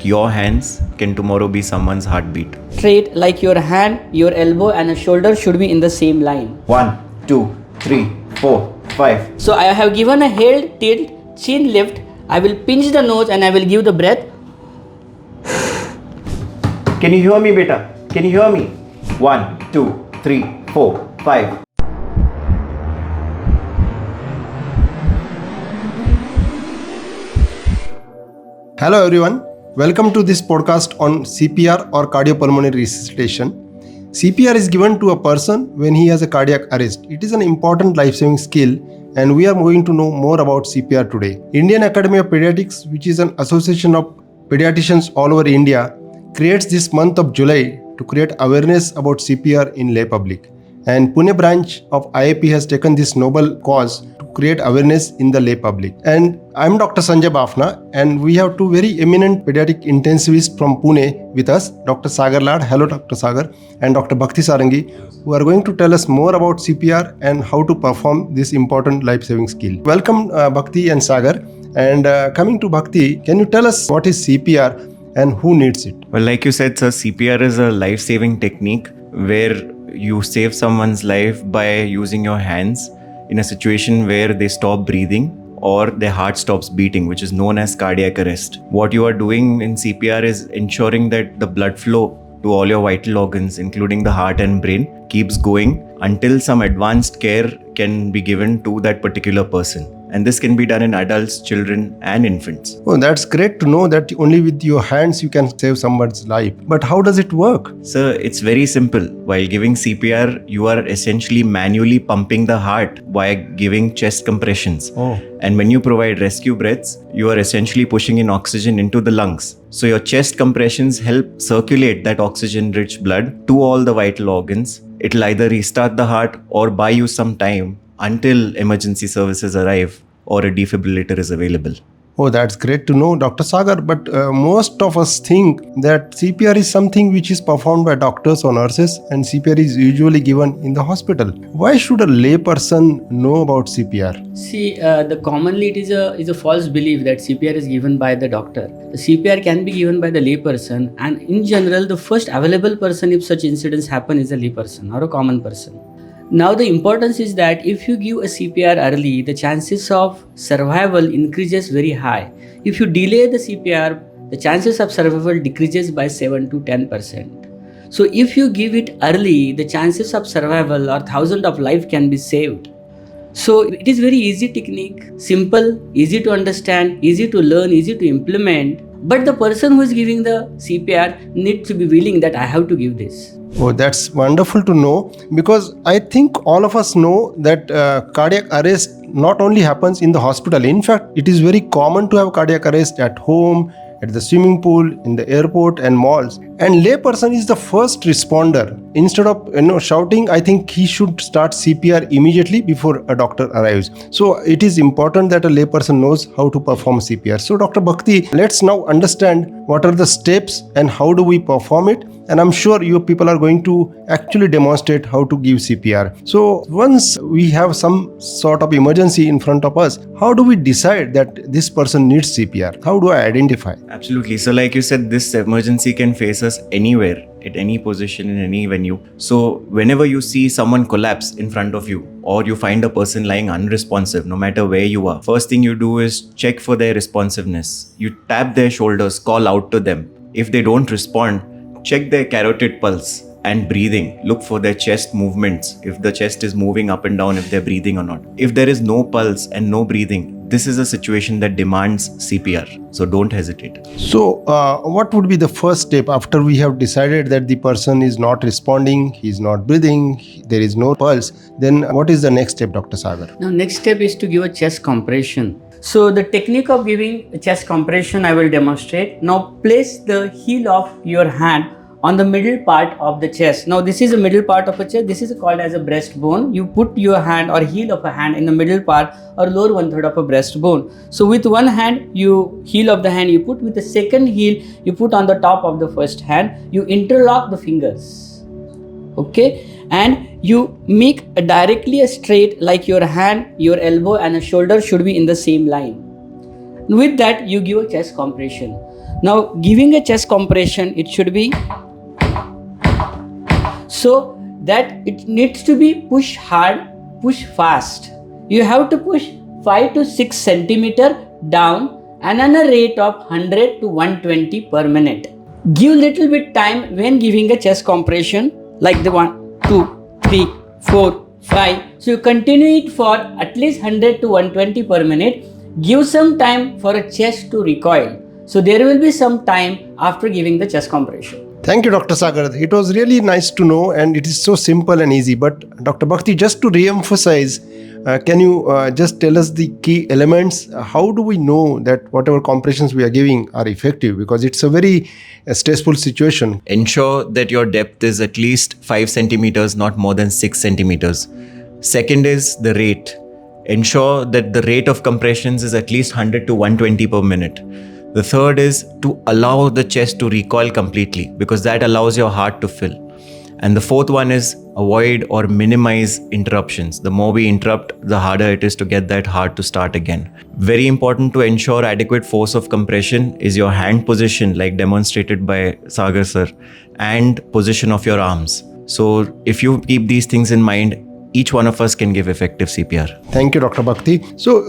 that your hands can tomorrow be someone's heartbeat. Straight like your hand, your elbow and a shoulder should be in the same line. 1, 2, 3, 4, 5. So I have given a head tilt, chin lift. I will pinch the nose and I will give the breath. Can you hear me, beta? Can you hear me? 1, 2, 3, 4, 5. Hello everyone, welcome to this podcast on CPR or Cardiopulmonary Resuscitation. CPR is given to a person when he has a cardiac arrest. It is an important life-saving skill and we are going to know more about CPR today. Indian Academy of Pediatrics, which is an association of pediatricians all over India, creates this month of July to create awareness about CPR in lay public. And Pune branch of IAP has taken this noble cause to create awareness in the lay public. And I'm Dr. Sanjay Bafna, and we have two very eminent pediatric intensivists from Pune with us, Dr. Sagar Lad, hello Dr. Sagar, and Dr. Bhakti Sarangi, who are going to tell us more about CPR and how to perform this important life-saving skill. Welcome Bhakti and Sagar. And coming to Bhakti, can you tell us what is CPR and who needs it? Well, like you said, sir, CPR is a life-saving technique where you save someone's life by using your hands in a situation where they stop breathing or their heart stops beating, which is known as cardiac arrest. What you are doing in CPR is ensuring that the blood flow to all your vital organs, including the heart and brain, keeps going until some advanced care can be given to that particular person. And this can be done in adults, children, and infants. Oh, that's great to know that only with your hands you can save someone's life. But how does it work? Sir, it's very simple. While giving CPR, you are essentially manually pumping the heart by giving chest compressions. Oh. And when you provide rescue breaths, you are essentially pushing in oxygen into the lungs. So your chest compressions help circulate that oxygen-rich blood to all the vital organs. It'll either restart the heart or buy you some time until emergency services arrive or a defibrillator is available. Oh, that's great to know, Dr. Sagar. But most of us think that CPR is something which is performed by doctors or nurses, and CPR is usually given in the hospital. Why should a lay person know about CPR? See, commonly it is a false belief that CPR is given by the doctor. The CPR can be given by the lay person, and in general, the first available person if such incidents happen is a lay person or a common person. Now the importance is that if you give a CPR early, the chances of survival increases very high. If you delay the CPR, the chances of survival decreases by 7 to 10%. So if you give it early, the chances of survival or thousands of lives can be saved. So it is very easy technique, simple, easy to understand, easy to learn, easy to implement. But the person who is giving the CPR needs to be willing that I have to give this. Oh, that's wonderful to know, because I think all of us know that cardiac arrest not only happens in the hospital. In fact, it is very common to have cardiac arrest at home, at the swimming pool, in the airport and malls. And layperson is the first responder. Instead of shouting, I think he should start CPR immediately before a doctor arrives. So it is important that a layperson knows how to perform CPR. So Dr. Bhakti, let's now understand what are the steps and how do we perform it. And I'm sure you people are going to actually demonstrate how to give CPR. So once we have some sort of emergency in front of us, how do we decide that this person needs CPR? How do I identify? Absolutely. So like you said, this emergency can face us anywhere, at any position, in any venue. So whenever you see someone collapse in front of you, or you find a person lying unresponsive, no matter where you are, first thing you do is check for their responsiveness. You tap their shoulders, call out to them. If they don't respond, check their carotid pulse and breathing. Look for their chest movements, if the chest is moving up and down, if they're breathing or not. If there is no pulse and no breathing, this is a situation that demands CPR. So don't hesitate. So what would be the first step after we have decided that the person is not responding, he's not breathing, there is no pulse? Then what is the next step, Dr. Sagar? Now next step is to give a chest compression. So the technique of giving a chest compression I will demonstrate. Now place the heel of your hand on the middle part of the chest. Now this is the middle part of a chest. This is called as a breastbone. You put your hand or heel of a hand in the middle part or lower 1/3 of a breastbone. So with one hand, heel of the hand you put, with the second heel you put on the top of the first hand. You interlock the fingers. Okay, and you make directly a straight, like your hand, your elbow and a shoulder should be in the same line. With that you give a chest compression. Now giving a chest compression, it should be so that it needs to be push hard, push fast. You have to push 5 to 6 centimeter down and on a rate of 100 to 120 per minute. Give little bit time when giving a chest compression, like the 1, 2, 3, 4, 5. So you continue it for at least 100 to 120 per minute. Give some time for a chest to recoil. So there will be some time after giving the chest compression. Thank you, Dr. Sagar. It was really nice to know, and it is so simple and easy. But Dr. Bhakti, just to re-emphasize, can you just tell us the key elements? How do we know that whatever compressions we are giving are effective? Because it's a very stressful situation. Ensure that your depth is at least 5 centimeters, not more than 6 centimeters. Second is the rate. Ensure that the rate of compressions is at least 100 to 120 per minute. The third is to allow the chest to recoil completely, because that allows your heart to fill. And the fourth one is avoid or minimize interruptions. The more we interrupt, the harder it is to get that heart to start again. Very important to ensure adequate force of compression is your hand position, like demonstrated by Sagar sir, and position of your arms. So if you keep these things in mind, each one of us can give effective CPR. Thank you, Dr. Bhakti. So,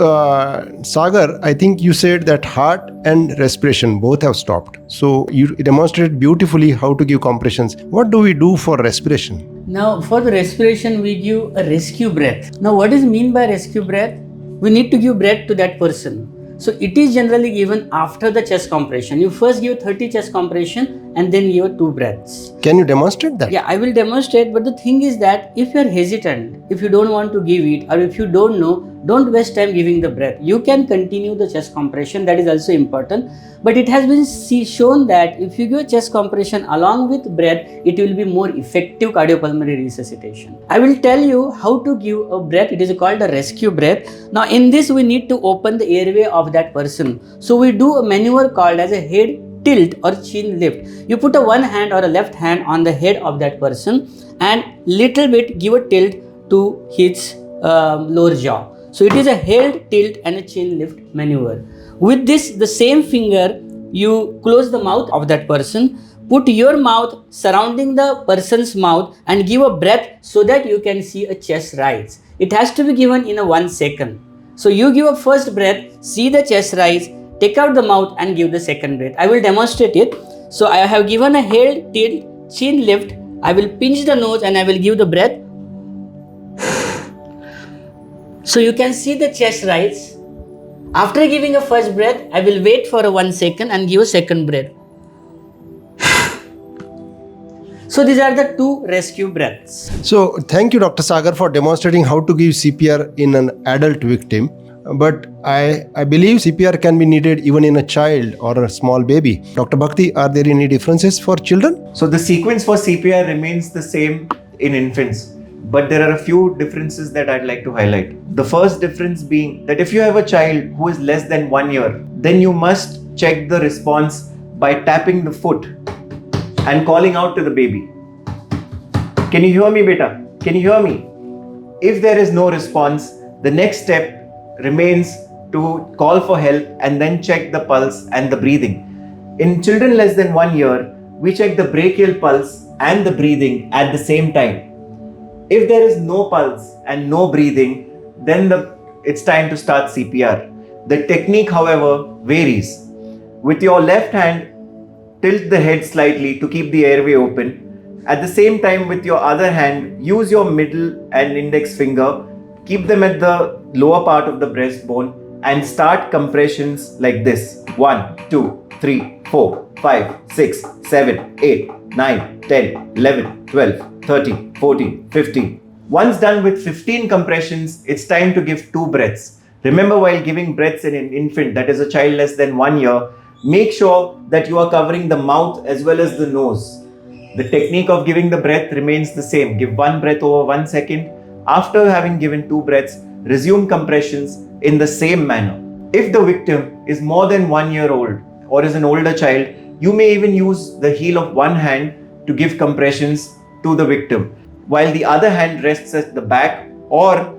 Sagar, I think you said that heart and respiration both have stopped. So, you demonstrated beautifully how to give compressions. What do we do for respiration? Now for the respiration, we give a rescue breath. Now what is mean by rescue breath? We need to give breath to that person. So it is generally given after the chest compression. You first give 30 chest compression and then give 2 breaths. Can you demonstrate that? Yeah, I will demonstrate, but the thing is that if you are hesitant, if you don't want to give it, or if you don't know, don't waste time giving the breath. You can continue the chest compression, that is also important. But it has been shown that if you give chest compression along with breath, it will be more effective cardiopulmonary resuscitation. I will tell you how to give a breath. It is called a rescue breath. Now in this, we need to open the airway of that person. So we do a maneuver called as a head tilt or chin lift. You put a one hand or a left hand on the head of that person and little bit give a tilt to his lower jaw. So it is a head tilt and a chin lift maneuver. With this, the same finger, you close the mouth of that person, put your mouth surrounding the person's mouth and give a breath so that you can see a chest rise. It has to be given in a 1 second. So you give a first breath, see the chest rise, take out the mouth and give the second breath. I will demonstrate it. So I have given a head tilt, chin lift. I will pinch the nose and I will give the breath. So you can see the chest rise. After giving a first breath, I will wait for a 1 second and give a second breath. So these are the 2 rescue breaths. So thank you, Dr. Sagar, for demonstrating how to give CPR in an adult victim. But I believe CPR can be needed even in a child or a small baby. Dr. Bhakti, are there any differences for children? So the sequence for CPR remains the same in infants, but there are a few differences that I'd like to highlight. The first difference being that if you have a child who is less than 1 year, then you must check the response by tapping the foot and calling out to the baby. Can you hear me, beta? Can you hear me? If there is no response, the next step remains to call for help and then check the pulse and the breathing. In children less than 1 year, we check the brachial pulse and the breathing at the same time. If there is no pulse and no breathing, then it's time to start CPR. The technique, however, varies. With your left hand, tilt the head slightly to keep the airway open. At the same time, with your other hand, use your middle and index finger, keep them at the lower part of the breastbone and start compressions like this. 1, 2, 3, 4, 5, 6, 7, 8, 9, 10, 11, 12, 13, 14, 15. Once done with 15 compressions, it's time to give 2 breaths. Remember, while giving breaths in an infant, that is a child less than 1 year, make sure that you are covering the mouth as well as the nose. The technique of giving the breath remains the same. Give 1 breath over 1 second. After having given 2 breaths, resume compressions in the same manner. If the victim is more than 1 year old or is an older child, you may even use the heel of one hand to give compressions to the victim, while the other hand rests at the back or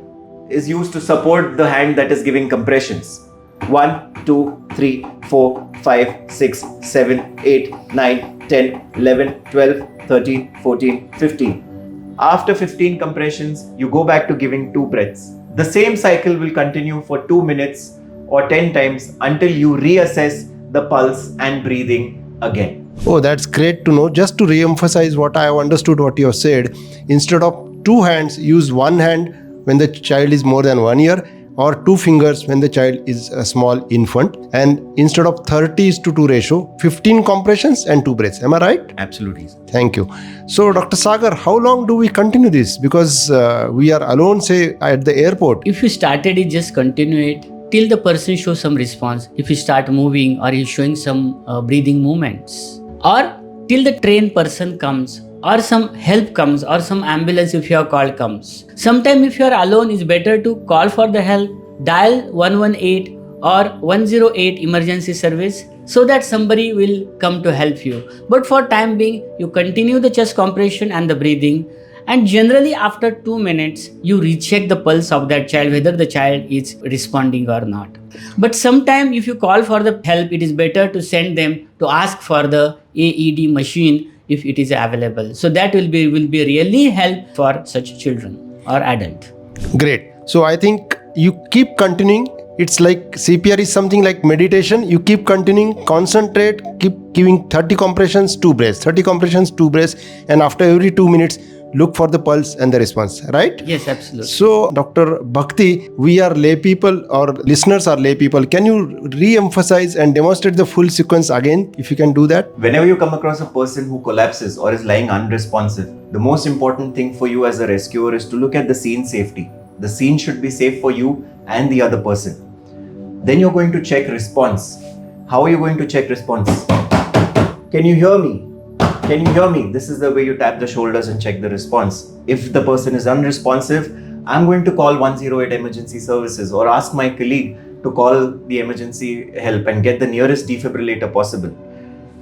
is used to support the hand that is giving compressions. 1, 2, 3, 4, 5, 6, 7, 8, 9, 10, 11, 12, 13, 14, 15. After 15 compressions, you go back to giving 2 breaths. The same cycle will continue for 2 minutes or 10 times until you reassess the pulse and breathing again. Oh, that's great to know. Just to re-emphasize what I have understood what you have said, instead of 2 hands, use 1 hand when the child is more than 1 year, or 2 fingers when the child is a small infant. And instead of 30:2 ratio, 15 compressions and 2 breaths. Am I right? Absolutely. Thank you. So, Dr. Sagar, how long do we continue this? Because we are alone, say, at the airport. If you started it, just continue it till the person shows some response. If you start moving or he's showing some breathing movements, or till the trained person comes, or some help comes, or some ambulance if you have called comes. Sometime if you are alone, it's better to call for the help, dial 118 or 108 emergency service, so that somebody will come to help you. But for time being, you continue the chest compression and the breathing, and generally after 2 minutes, you recheck the pulse of that child, whether the child is responding or not. But sometime if you call for the help, it is better to send them to ask for the AED machine if it is available. So that will be really help for such children or adult. Great. So I think you keep continuing. It's like CPR is something like meditation. You keep continuing, concentrate, keep giving 30 compressions, 2 breaths, 30 compressions, 2 breaths, and after every 2 minutes, look for the pulse and the response, right? Yes, absolutely. So, Dr. Bhakti, we are lay people, or listeners are lay people. Can you re-emphasize and demonstrate the full sequence again, if you can do that? Whenever you come across a person who collapses or is lying unresponsive, the most important thing for you as a rescuer is to look at the scene safety. The scene should be safe for you and the other person. Then you're going to check response. How are you going to check response? Can you hear me? Can you hear me? This is the way you tap the shoulders and check the response. If the person is unresponsive, I'm going to call 108 emergency services or ask my colleague to call the emergency help and get the nearest defibrillator possible.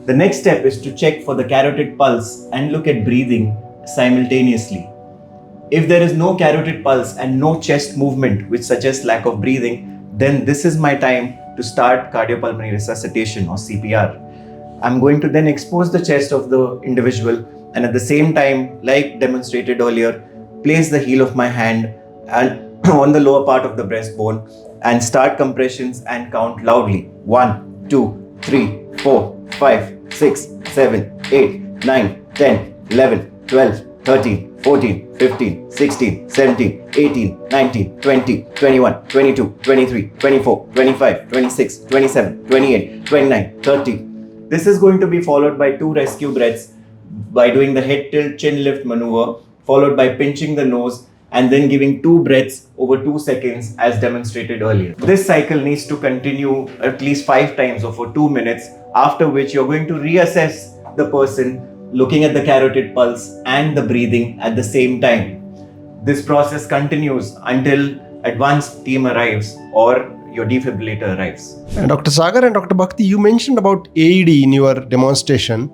The next step is to check for the carotid pulse and look at breathing simultaneously. If there is no carotid pulse and no chest movement, which suggests lack of breathing, then this is my time to start cardiopulmonary resuscitation or CPR. I'm going to then expose the chest of the individual, and at the same time, like demonstrated earlier, place the heel of my hand and on the lower part of the breastbone and start compressions and count loudly. 1, 2, 3, 4, 5, 6, 7, 8, 9, 10, 11, 12, 13, 14, 15, 16, 17, 18, 19, 20, 21, 22, 23, 24, 25, 26, 27, 28, 29, 30. This is going to be followed by 2 rescue breaths by doing the head tilt chin lift maneuver, followed by pinching the nose and then giving 2 breaths over 2 seconds as demonstrated earlier. This cycle needs to continue at least 5 times or for 2 minutes, after which you're going to reassess the person looking at the carotid pulse and the breathing at the same time. This process continues until advanced team arrives or your defibrillator arrives. Dr. Sagar and Dr. Bhakti, you mentioned about AED in your demonstration.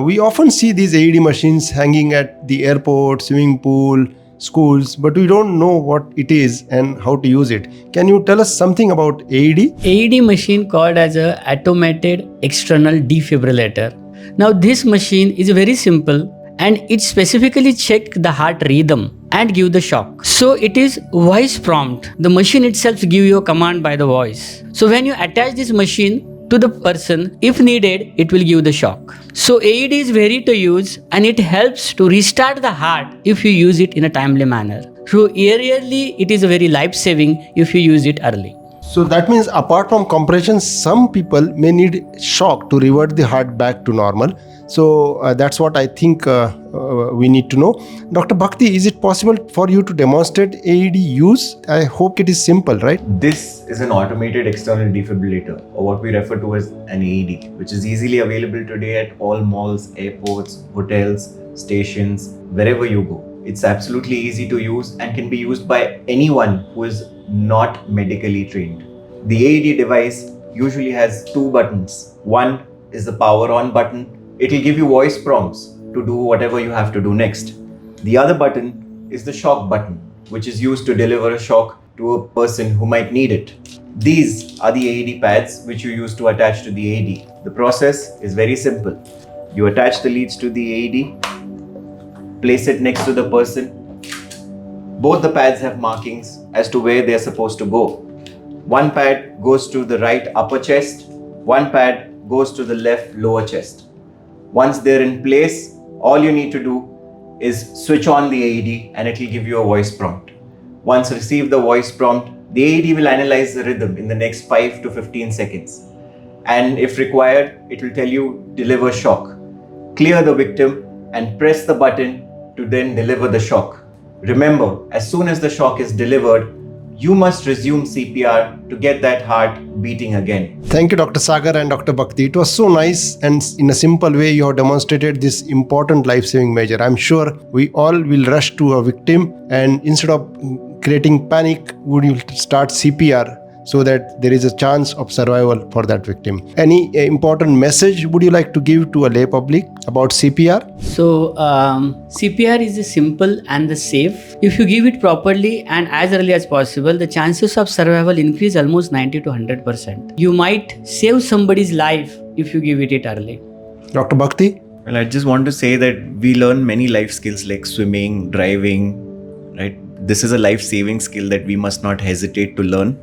We often see these AED machines hanging at the airport, swimming pool, schools, but we don't know what it is and how to use it. Can you tell us something about AED? AED machine called as a automated external defibrillator. Now this machine is very simple and it specifically check the heart rhythm and give the shock. So it is voice prompt. The machine itself give you a command by the voice. So when you attach this machine to the person, if needed, it will give the shock. So AED is very to use and it helps to restart the heart if you use it in a timely manner. So really it is a very life-saving if you use it early. So that means apart from compression, some people may need shock to revert the heart back to normal. So that's what I think we need to know. Dr. Bhakti, is it possible for you to demonstrate AED use? I hope it is simple, right? This is an automated external defibrillator, or what we refer to as an AED, which is easily available today at all malls, airports, hotels, stations, wherever you go. It's absolutely easy to use and can be used by anyone who is not medically trained. The AED device usually has 2 buttons. One is the power on button. It will give you voice prompts to do whatever you have to do next. The other button is the shock button, which is used to deliver a shock to a person who might need it. These are the AED pads which you use to attach to the AED. The process is very simple. You attach the leads to the AED, place it next to the person. Both the pads have markings as to where they are supposed to go. One pad goes to the right upper chest, one pad goes to the left lower chest. Once they're in place, all you need to do is switch on the AED and it will give you a voice prompt. Once receive the voice prompt, the AED will analyze the rhythm in the next 5 to 15 seconds. And if required, it will tell you deliver shock. Clear the victim and press the button to then deliver the shock. Remember, as soon as the shock is delivered, you must resume CPR to get that heart beating again. Thank you, Dr. Sagar and Dr. Bhakti. It was so nice, and in a simple way, you have demonstrated this important life-saving measure. I'm sure we all will rush to a victim, and instead of creating panic, would you start CPR so that there is a chance of survival for that victim. Any important message would you like to give to a lay public about CPR? So CPR is the simple and the safe. If you give it properly and as early as possible, the chances of survival increase almost 90 to 100%. You might save somebody's life if you give it early. Dr. Bhakti? Well, I just want to say that we learn many life skills like swimming, driving, right? This is a life-saving skill that we must not hesitate to learn.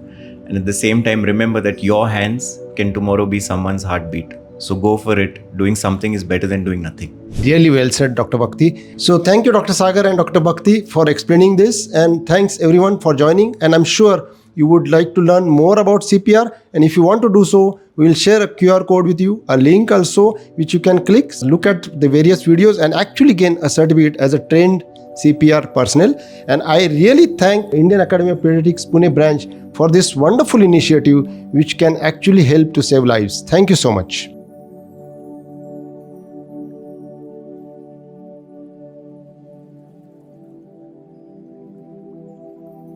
And at the same time, remember that your hands can tomorrow be someone's heartbeat. So go for it. Doing something is better than doing nothing. Really well said, Dr. Bhakti. So thank you, Dr. Sagar and Dr. Bhakti, for explaining this. And thanks everyone for joining. And I'm sure you would like to learn more about CPR. And if you want to do so, we will share a QR code with you, a link also, which you can click, look at the various videos and actually gain a certificate as a trained CPR personnel. And I really thank Indian Academy of Pediatrics Pune branch for this wonderful initiative which can actually help to save lives. Thank you so much.